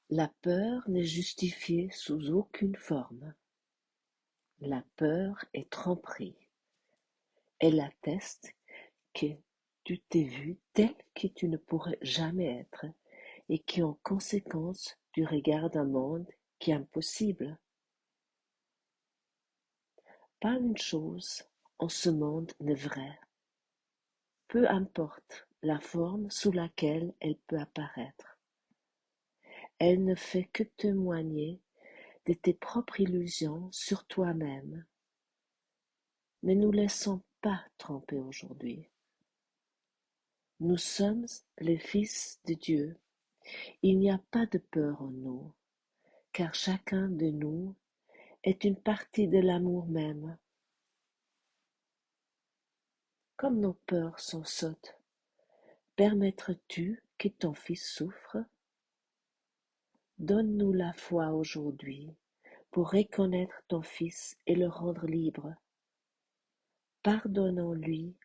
La peur n'est justifiée sous aucune forme. La peur est tromperie. Elle atteste que tu t'es vu tel que tu ne pourrais jamais être et qui en conséquence tu regardes un monde qui est impossible. Pas une chose en ce monde n'est vraie, peu importe la forme sous laquelle elle peut apparaître. Elle ne fait que témoigner de tes propres illusions sur toi-même. Ne nous laissons pas tromper aujourd'hui. Nous sommes les fils de Dieu. Il n'y a pas de peur en nous, car chacun de nous est une partie de l'amour même. Comme nos peurs sont sottes, permettrais-tu que ton fils souffre? Donne-nous la foi aujourd'hui pour reconnaître ton fils et le rendre libre. Pardonnons-lui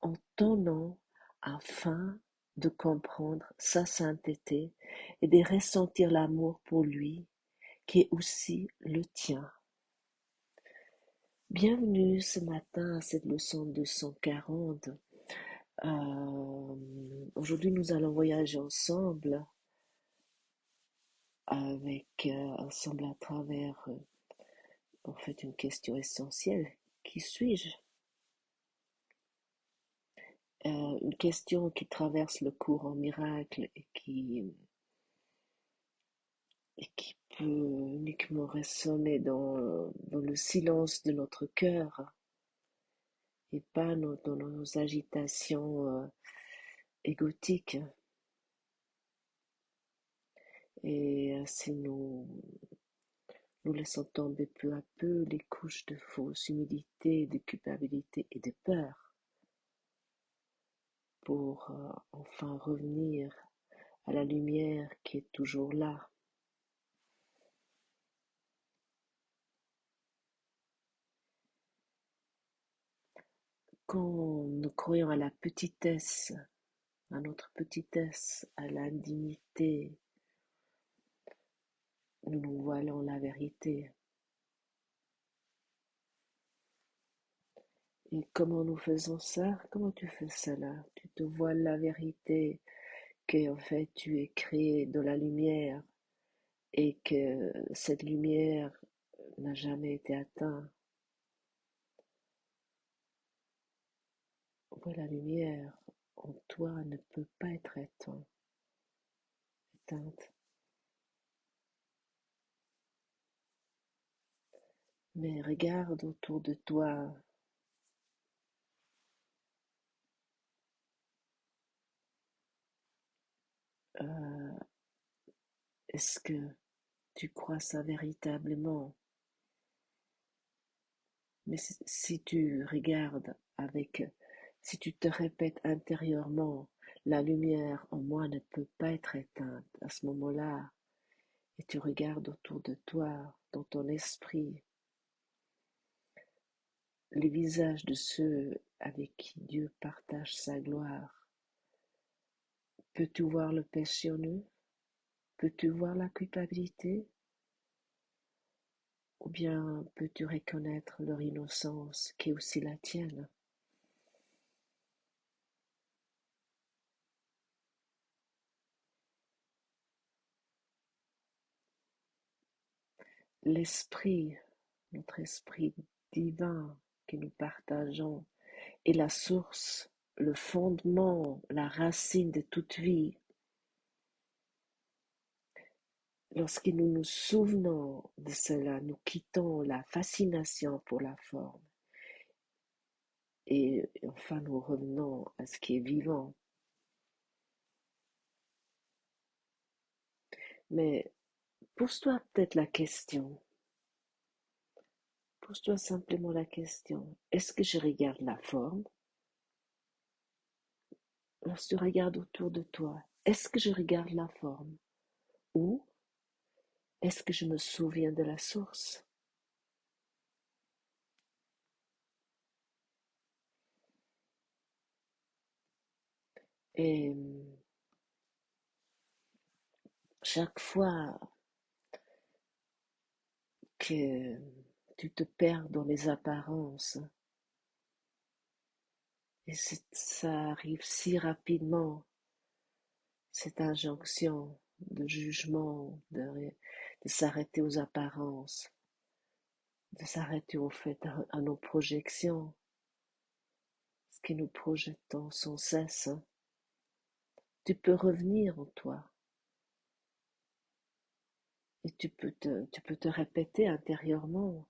en ton nom afin de comprendre sa sainteté et de ressentir l'amour pour lui qui est aussi le tien. Bienvenue ce matin à cette leçon 240. Aujourd'hui, nous allons voyager ensemble à travers en fait une question essentielle. Qui suis-je? Une question qui traverse le courant miracle et qui peut uniquement résonner dans le silence de notre cœur et pas dans nos agitations égotiques. Et si nous laissons tomber peu à peu les couches de fausse humilité, de culpabilité et de peur pour enfin revenir à la lumière qui est toujours là. Quand nous croyons à la petitesse, à notre petitesse, à l'indignité, nous nous voilons la vérité. Et comment nous faisons ça? Comment tu fais cela? Tu te voiles la vérité que en fait tu es créé de la lumière et que cette lumière n'a jamais été atteinte. Ouais, la lumière en toi ne peut pas être éteinte. Mais regarde autour de toi. euh, Est-ce que tu crois ça véritablement? Mais si tu regardes si tu te répètes intérieurement, la lumière en moi ne peut pas être éteinte à ce moment-là, et tu regardes autour de toi, dans ton esprit, les visages de ceux avec qui Dieu partage sa gloire. Peux-tu voir le péché en eux? Peux-tu voir la culpabilité? Ou bien peux-tu reconnaître leur innocence qui est aussi la tienne? L'esprit, notre esprit divin que nous partageons est la source, le fondement, la racine de toute vie. Lorsque nous nous souvenons de cela, nous quittons la fascination pour la forme et enfin nous revenons à ce qui est vivant. Mais pose-toi peut-être la question, pose-toi simplement la question, est-ce que je regarde la forme? Lorsque tu regardes autour de toi, est-ce que je regarde la forme? Ou est-ce que je me souviens de la source? Et chaque fois que tu te perds dans les apparences, et ça arrive si rapidement, cette injonction de jugement, de s'arrêter aux apparences, de s'arrêter au fait à nos projections, ce que nous projetons sans cesse. Tu peux revenir en toi et tu peux te répéter intérieurement,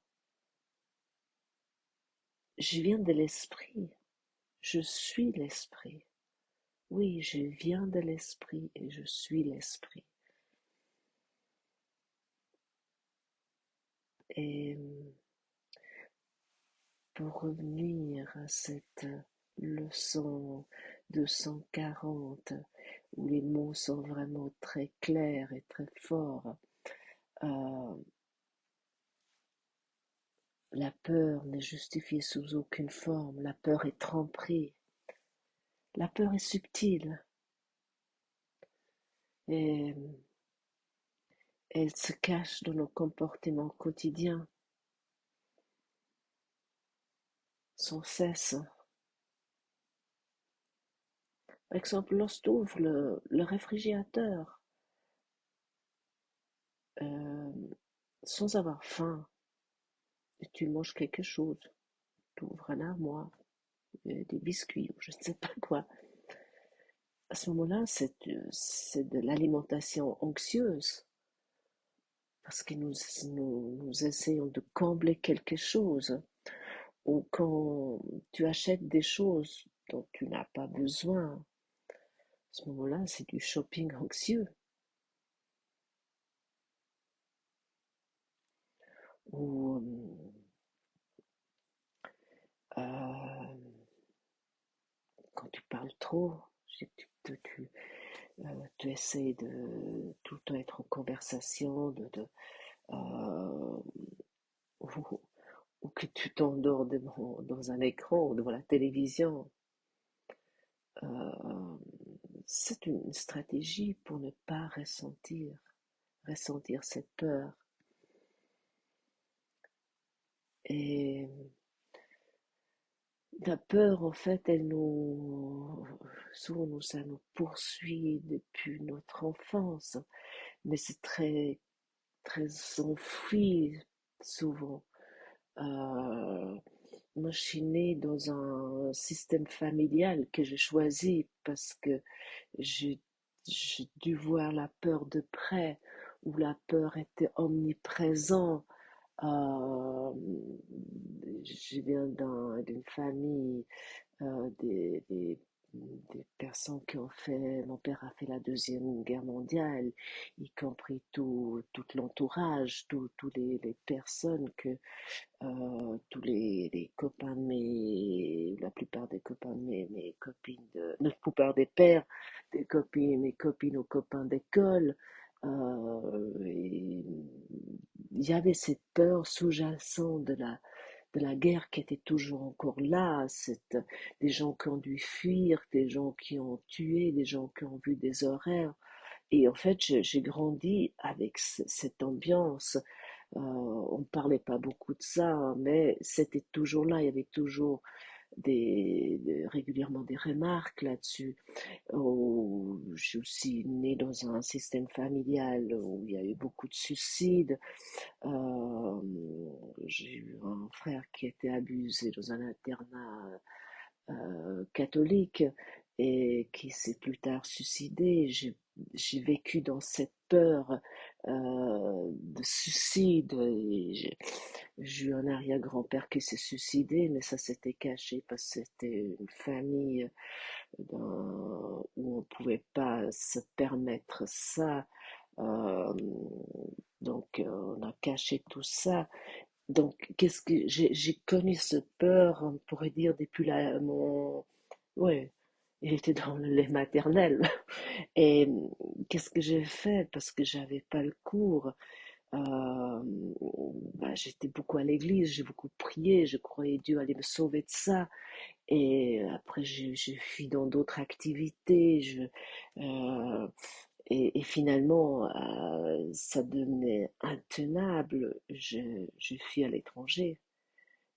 je viens de l'esprit, je suis l'esprit. Oui, je viens de l'esprit et je suis l'esprit. Et pour revenir à cette leçon 240, où les mots sont vraiment très clairs et très forts, euh, la peur n'est justifiée sous aucune forme, la peur est tromperie, la peur est subtile et elle se cache dans nos comportements quotidiens sans cesse. Par exemple, lorsque tu ouvres le réfrigérateur euh, sans avoir faim et tu manges quelque chose, tu ouvres un armoire, des biscuits ou je ne sais pas quoi, à ce moment-là, c'est de l'alimentation anxieuse parce que nous essayons de combler quelque chose. Ou quand tu achètes des choses dont tu n'as pas besoin, à ce moment-là, c'est du shopping anxieux. Ou euh, quand tu parles trop, tu essaies de tout le temps être en conversation, euh, ou, ou que tu t'endors dans un écran ou devant la télévision. Euh, c'est une stratégie pour ne pas ressentir cette peur. Et la peur, en fait, souvent ça nous poursuit depuis notre enfance, mais c'est très, très enfoui souvent. Euh, Moi, je suis née dans un système familial que j'ai choisi parce que j'ai, j'ai dû voir la peur de près, où la peur était omniprésente. Euh, je viens d'une famille, des personnes qui ont fait, mon père a fait la Deuxième Guerre mondiale, y compris tout l'entourage, toutes les personnes tous les copains de la plupart des copains de mes copines, la plupart des pères, des copines, mes copines aux copains d'école, il y avait cette peur sous-jacente de la guerre qui était toujours encore là, des gens qui ont dû fuir, des gens qui ont tué, des gens qui ont vu des horreurs. Et en fait, j'ai grandi avec cette ambiance. On ne parlait pas beaucoup de ça, hein, mais c'était toujours là. Il y avait toujours régulièrement des remarques là-dessus. Je suis aussi née dans un système familial où il y a eu beaucoup de suicides. Euh, j'ai eu un frère qui a été abusé dans un internat catholique et qui s'est plus tard suicidé. J'ai vécu dans cette peur de suicide. Et j'ai eu un arrière-grand-père qui s'est suicidé, mais ça s'était caché parce que c'était une famille où on ne pouvait pas se permettre ça. Euh, donc on a caché tout ça. Donc qu'est-ce que j'ai connu cette peur, on pourrait dire depuis ouais, il était dans le lait maternel. Et qu'est-ce que j'ai fait parce que j'avais pas le cours. euh, J'étais beaucoup à l'église, j'ai beaucoup prié, je croyais Dieu allait me sauver de ça. Et après, j'ai fui dans d'autres activités. Euh, Et finalement, ça devenait intenable. Je suis à l'étranger.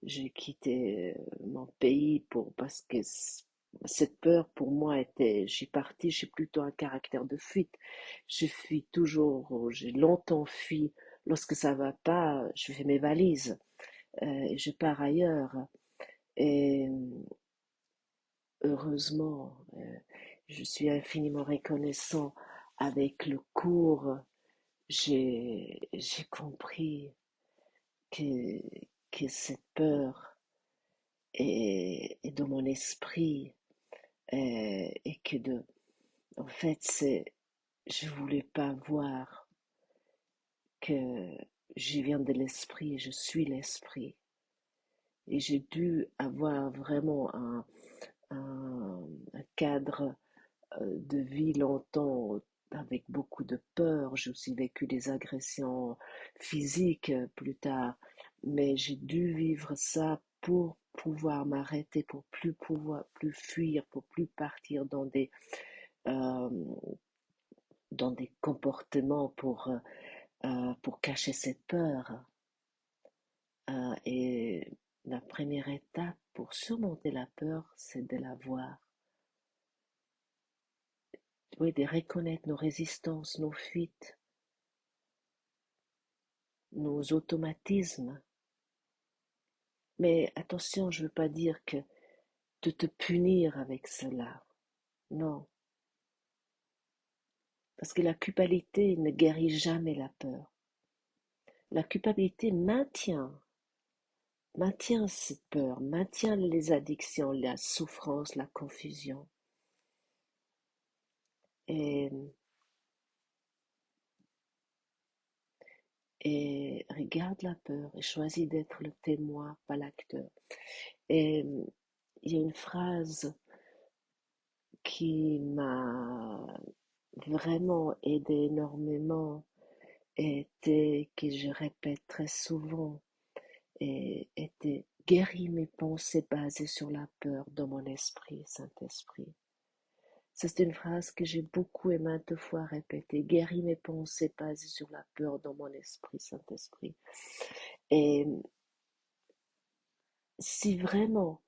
J'ai quitté mon pays parce que cette peur pour moi était, je suis partie, j'ai plutôt un caractère de fuite. Je fuis toujours, j'ai longtemps fui. Lorsque ça va pas, je fais mes valises et je pars ailleurs. Et heureusement, je suis infiniment reconnaissant avec le cours. J'ai compris que, que cette peur est dans mon esprit et que en fait, je voulais pas voir que je viens de l'esprit, je suis l'esprit. Et j'ai dû avoir vraiment un cadre de vie longtemps avec beaucoup de peur. J'ai aussi vécu des agressions physiques plus tard, mais j'ai dû vivre ça pour pouvoir m'arrêter, pour plus fuir, pour plus partir euh, dans des comportements pour cacher cette peur. Et la première étape pour surmonter la peur, c'est de la voir. Oui, de reconnaître nos résistances, nos fuites, nos automatismes. Mais attention, je ne veux pas dire que de te punir avec cela. Non, parce que la culpabilité ne guérit jamais la peur. La culpabilité maintient cette peur, maintient les addictions, la souffrance, la confusion. Et, et regarde la peur et choisis d'être le témoin, pas l'acteur. Et il y a une phrase qui m'a vraiment aidé énormément était, que je répète très souvent, et était guéris mes pensées basées sur la peur dans mon esprit, Saint-Esprit. C'est une phrase que j'ai beaucoup et maintes fois répétée. Guéris mes pensées basées sur la peur dans mon esprit, Saint-Esprit. Et si vraiment,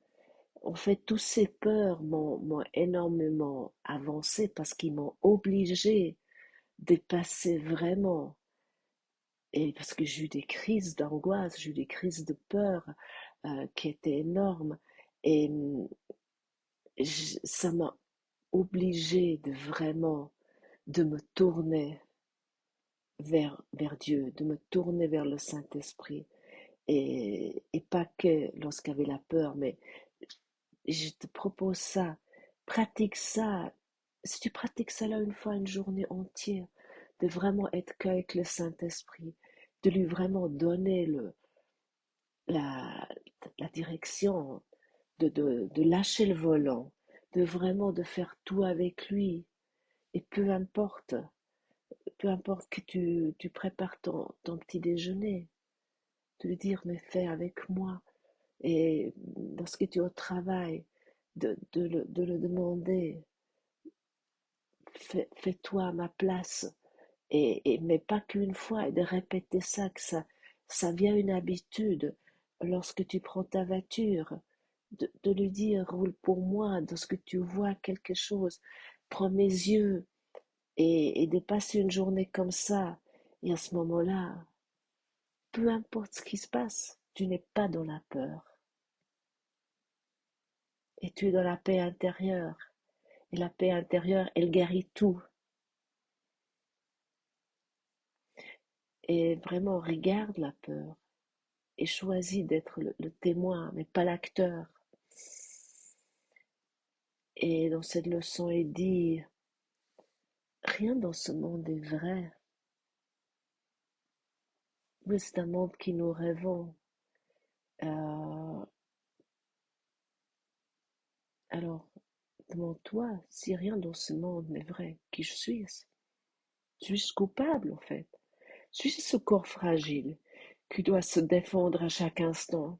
en fait, toutes ces peurs m'ont énormément avancé parce qu'ils m'ont obligé de passer vraiment. Et parce que j'ai eu des crises d'angoisse, j'ai eu des crises de peur qui étaient énormes. Et ça m'a obligé de vraiment de me tourner vers Dieu, de me tourner vers le Saint-Esprit. Et pas que lorsqu'il y avait la peur, mais je te propose ça, pratique ça. Si tu pratiques ça là une fois, une journée entière, de vraiment être qu'avec le Saint-Esprit, de lui vraiment donner la, la direction, de lâcher le volant, de vraiment de faire tout avec lui. Et peu importe que tu prépares ton petit déjeuner, de lui dire, mais fais avec moi. Et lorsque tu es au travail, de le demander, fais-toi à ma place. Mais pas qu'une fois, et de répéter ça, que ça vient une habitude. Lorsque tu prends ta voiture, de lui dire, roule pour moi, lorsque tu vois quelque chose, prends mes yeux, et de passer une journée comme ça. Et à ce moment-là, peu importe ce qui se passe, tu n'es pas dans la peur. Et tu es dans la paix intérieure. Et la paix intérieure, elle guérit tout. Et vraiment, regarde la peur et choisis d'être le témoin, mais pas l'acteur. Et dans cette leçon, il dit, rien dans ce monde est vrai. Mais c'est un monde qui nous rêvons. Euh, alors, demande-toi si rien dans ce monde n'est vrai. Qui je suis? Suis-je coupable, en fait? Suis-je ce corps fragile qui doit se défendre à chaque instant?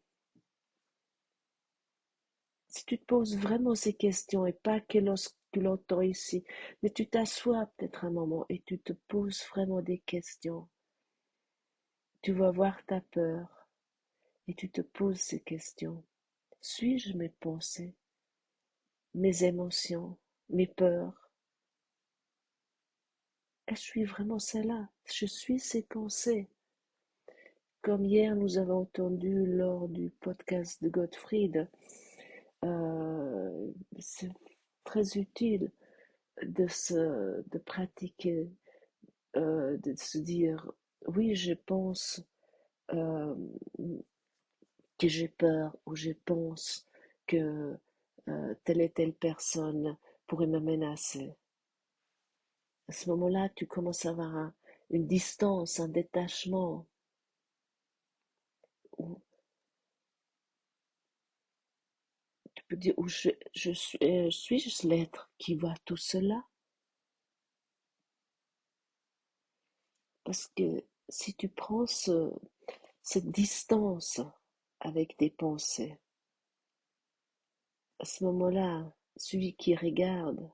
Si tu te poses vraiment ces questions et pas que tu l'entends ici, mais tu t'assois peut-être un moment et tu te poses vraiment des questions. Tu vas voir ta peur et tu te poses ces questions. Suis-je mes pensées, mes émotions, mes peurs? Est-ce que je suis vraiment celle-là? Je suis ces pensées. Comme hier, nous avons entendu lors du podcast de Gottfried, c'est très utile de pratiquer, de se dire, oui, je pense euh, que j'ai peur ou je pense que telle et telle personne pourrait me menacer. À ce moment-là, tu commences à avoir une distance, un détachement. Où tu peux dire, où je suis-je l'être qui voit tout cela? Parce que si tu prends cette distance avec tes pensées, à ce moment-là, celui qui regarde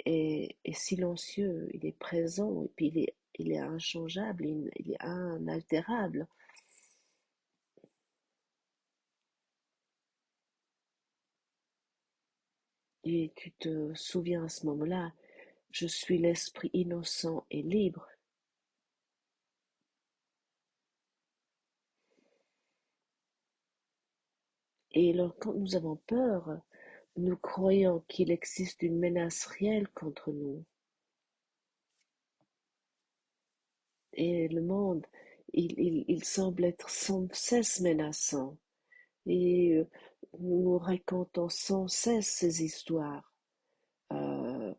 est silencieux, il est présent, et puis il est inchangeable, il est inaltérable. Et tu te souviens à ce moment-là, je suis l'esprit innocent et libre. Et alors, quand nous avons peur, nous croyons qu'il existe une menace réelle contre nous. Et le monde, il semble être sans cesse menaçant. Et nous nous racontons sans cesse ces histoires. Euh,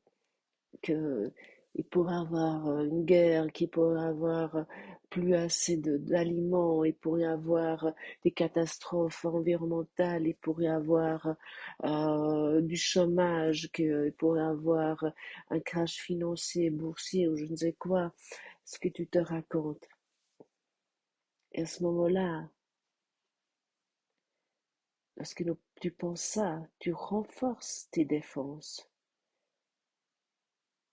que il pourrait avoir une guerre, qu'il pourrait avoir plus assez d'aliments, il pourrait avoir des catastrophes environnementales, il pourrait avoir du chômage, qu'il pourrait avoir un crash financier, boursier ou je ne sais quoi, ce que tu te racontes. Et à ce moment-là, lorsque tu penses ça, tu renforces tes défenses.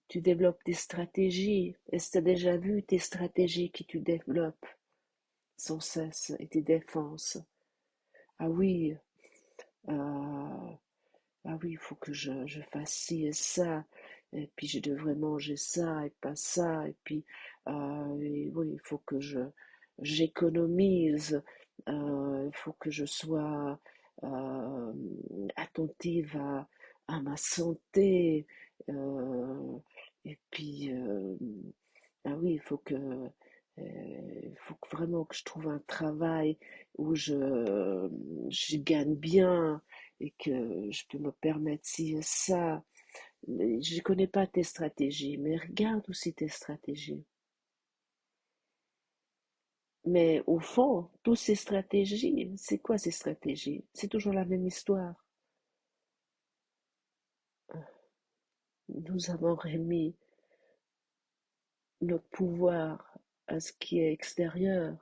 Tu développes des stratégies. Est-ce que tu as déjà vu tes stratégies que tu développes sans cesse et tes défenses? Ah oui, euh, ah oui, il faut que je fasse ci et ça, et puis je devrais manger ça et pas ça, et puis et oui, il faut que j'économise, il faut que je sois euh, attentive à ma santé, euh, et puis ah oui, il faut vraiment que je trouve un travail où je gagne bien et que je peux me permettre ci et ça. Je ne connais pas tes stratégies, mais regarde aussi tes stratégies. Mais au fond, toutes ces stratégies, c'est quoi ces stratégies? C'est toujours la même histoire. Nous avons remis notre pouvoir à ce qui est extérieur.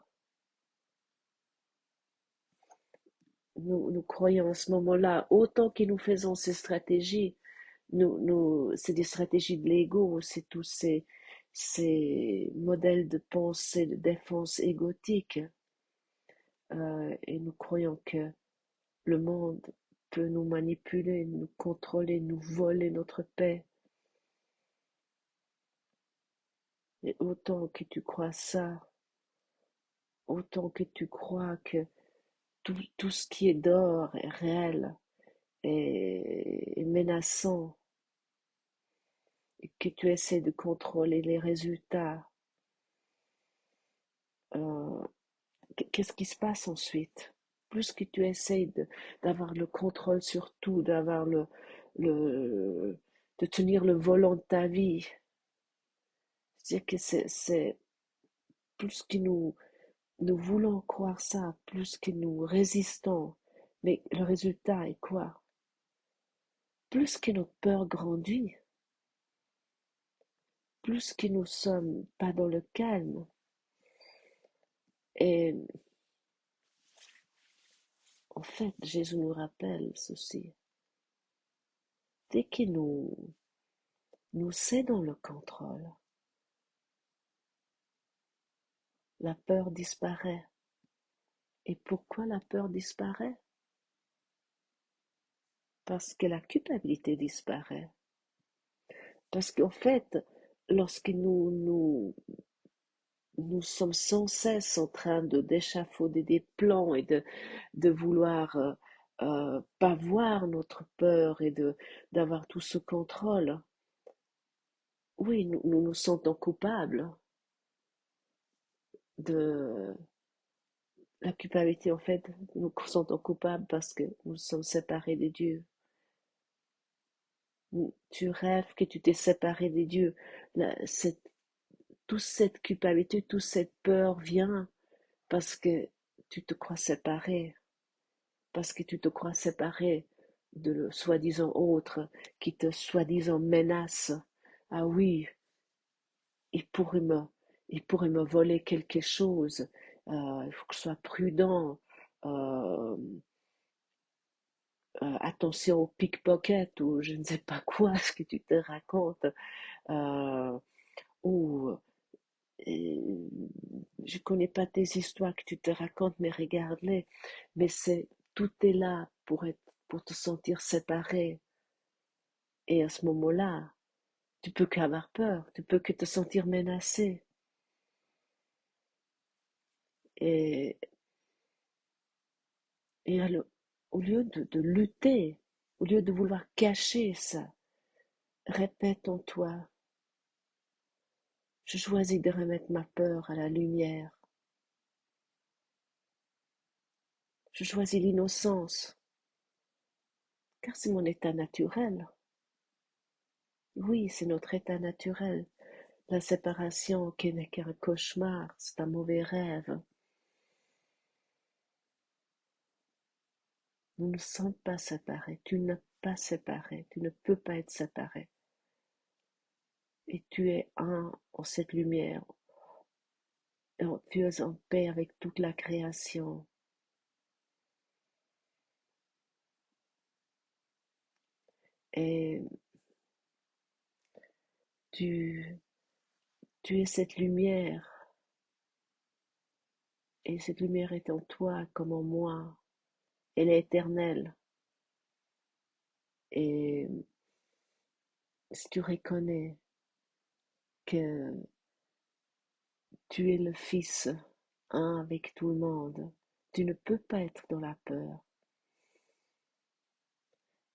Nous croyons à ce moment-là, autant que nous faisons ces stratégies, c'est des stratégies de l'ego, c'est tous ces modèles de pensée, de défense égotique. Et nous croyons que le monde peut nous manipuler, nous contrôler, nous voler notre paix. Et autant que tu crois ça, autant que tu crois que tout ce qui est d'or est réel, est menaçant, et que tu essaies de contrôler les résultats, euh, qu'est-ce qui se passe ensuite? Plus que tu essayes d'avoir le contrôle sur tout, le, de tenir le volant de ta vie, c'est-à-dire que c'est plus que nous voulons croire ça, plus que nous résistons. Mais le résultat est quoi? Plus que notre peur grandit, plus que nous sommes pas dans le calme. Et en fait, Jésus nous rappelle ceci. dès que nous cédons le contrôle, la peur disparaît. Et pourquoi la peur disparaît? Parce que la culpabilité disparaît. Parce qu'en fait, lorsque nous sommes sans cesse en train d'échafauder des plans et de vouloir pas voir notre peur et d'avoir tout ce contrôle, oui, nous nous sentons coupables de la culpabilité. En fait, nous nous sentons coupables parce que nous sommes séparés de Dieu. Tu rêves que tu t'es séparé de Dieu. Toute cette culpabilité, toute cette peur vient parce que tu te crois séparé, parce que tu te crois séparé de le soi-disant autre qui te soi-disant menace. Ah oui, il pourrait me, il pourrait me voler quelque chose. Il faut que je sois prudent. Euh, Attention au pickpocket ou je ne sais pas quoi, ce que tu te racontes. Euh, ou je connais pas tes histoires que tu te racontes, mais regarde-les. Mais tout est là pour te sentir séparé. Et à ce moment-là, tu peux qu'avoir peur, tu peux que te sentir menacé. Et, et au lieu de lutter, au lieu de vouloir cacher ça, répète en toi, je choisis de remettre ma peur à la lumière. Je choisis l'innocence, car c'est mon état naturel. Oui, c'est notre état naturel. La séparation qui n'est qu'un cauchemar, c'est un mauvais rêve. Nous ne sommes pas séparés. Tu n'es pas séparé. Tu ne peux pas être séparé. Et tu es un en cette lumière. Et tu es en paix avec toute la création. Et tu, tu es cette lumière. Et cette lumière est en toi comme en moi. Elle est éternelle. Et si tu reconnais que tu es le Fils, un avec tout le monde, tu ne peux pas être dans la peur.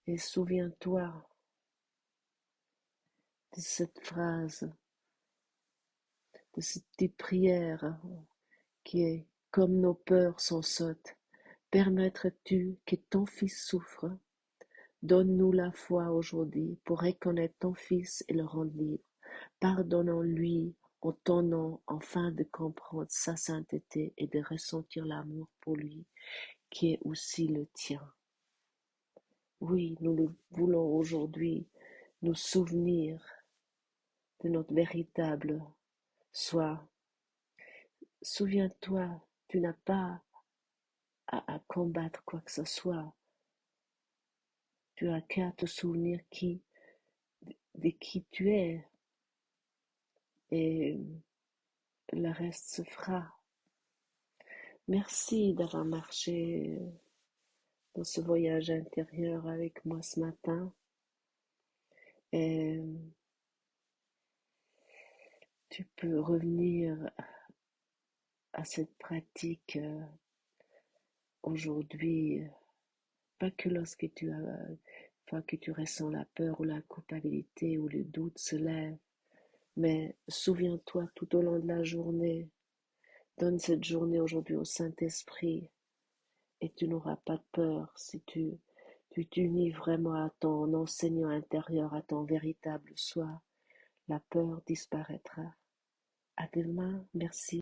Et souviens-toi de cette phrase, de cette petite prière qui est comme nos peurs sont sottes. Permettrais-tu que ton Fils souffre? Donne-nous la foi aujourd'hui pour reconnaître ton Fils et le rendre libre. Pardonnons-lui en ton nom, afin de comprendre sa sainteté et de ressentir l'amour pour lui, qui est aussi le tien. Oui, nous voulons aujourd'hui nous souvenir de notre véritable soi. Souviens-toi, tu n'as pas à combattre quoi que ce soit. Tu as qu'à te souvenir de qui tu es et le reste se fera. Merci d'avoir marché dans ce voyage intérieur avec moi ce matin. Et tu peux revenir à cette pratique aujourd'hui, pas que lorsque que tu ressens la peur ou la culpabilité ou le doute se lève, mais souviens-toi tout au long de la journée, donne cette journée aujourd'hui au Saint-Esprit et tu n'auras pas de peur si tu t'unis vraiment à ton enseignant intérieur, à ton véritable soi. La peur disparaîtra. À demain, merci.